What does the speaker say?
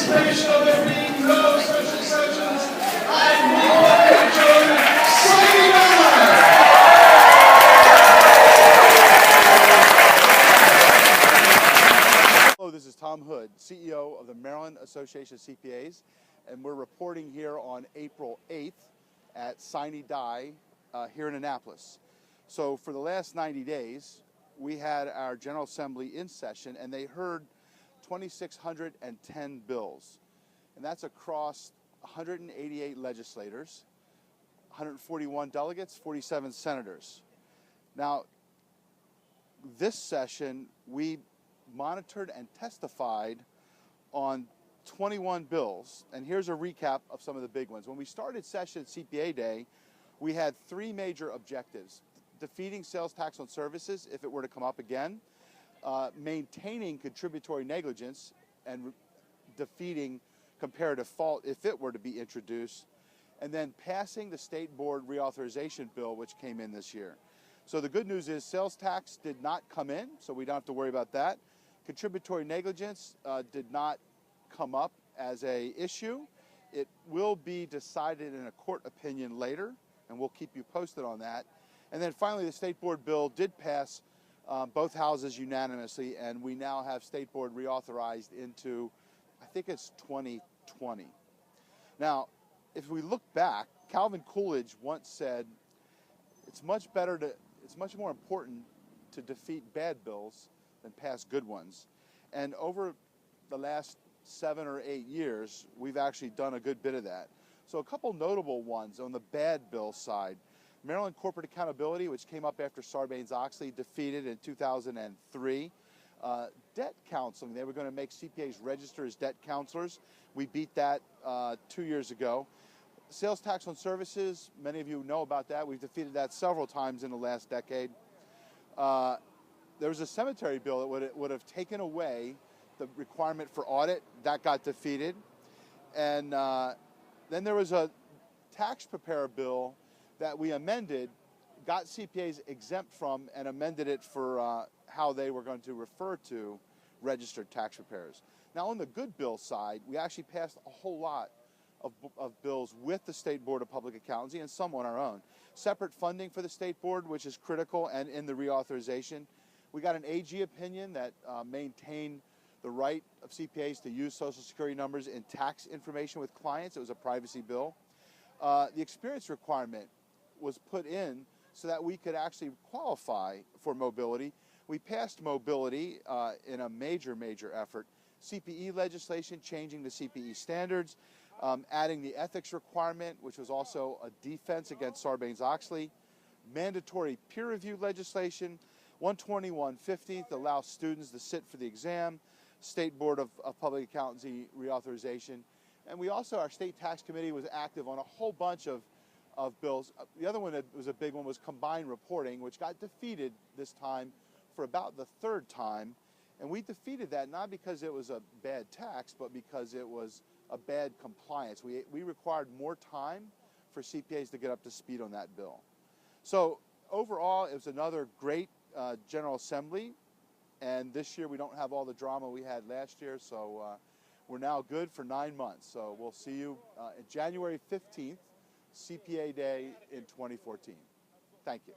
anticipation of there being no special sessions, I move adjourned. Signing on! Hello, this is Tom Hood, CEO of the Maryland Association of CPAs, and we're reporting here on April 8th at Sine here in Annapolis. So for the last 90 days, we had our General Assembly in session, and they heard 2,610 bills. And that's across 188 legislators, 141 delegates, 47 senators. Now, this session, we monitored and testified on 21 bills, and here's a recap of some of the big ones. When we started session at CPA Day, we had three major objectives: defeating sales tax on services if it were to come up again, maintaining contributory negligence, and defeating comparative fault if it were to be introduced, and then passing the state board reauthorization bill, which came in this year. So the good news is sales tax did not come in, so we don't have to worry about that. Contributory negligence did not come up as an issue. It will be decided in a court opinion later, and we'll keep you posted on that. And then finally, the state board bill did pass both houses unanimously, and we now have state board reauthorized into, I think it's 2020. Now, if we look back, Calvin Coolidge once said, it's much more important to defeat bad bills than pass good ones. And over the last 7 or 8 years, we've actually done a good bit of that. So a couple notable ones on the bad bill side. Maryland Corporate Accountability, which came up after Sarbanes-Oxley, defeated in 2003. Debt counseling, they were going to make CPAs register as debt counselors. We beat that 2 years ago. Sales tax on services, many of you know about that. We've defeated that several times in the last decade. There was a cemetery bill that would have taken away the requirement for audit. That got defeated. And then there was a tax preparer bill that we amended, got CPAs exempt from, and amended it for how they were going to refer to registered tax preparers. Now, on the good bill side, we actually passed a whole lot of bills with the State Board of Public Accountancy and some on our own. Separate funding for the State Board, which is critical, and in the reauthorization. We got an AG opinion that maintained the right of CPAs to use Social Security numbers in tax information with clients. It was a privacy bill. The experience requirement was put in so that we could actually qualify for mobility. We passed mobility in a major effort. CPE legislation, changing the CPE standards, adding the ethics requirement, which was also a defense against Sarbanes-Oxley, mandatory peer review legislation, 121/50 to allow students to sit for the exam, State Board of Public Accountancy reauthorization, and we also, our state tax committee was active on a whole bunch of bills. The other one that was a big one was combined reporting, which got defeated this time for about the third time. And we defeated that not because it was a bad tax, but because it was a bad compliance. We required more time for CPAs to get up to speed on that bill. So overall, it was another great General Assembly. And this year we don't have all the drama we had last year, so we're now good for 9 months. So we'll see you January 15th, CPA Day in 2014. Thank you.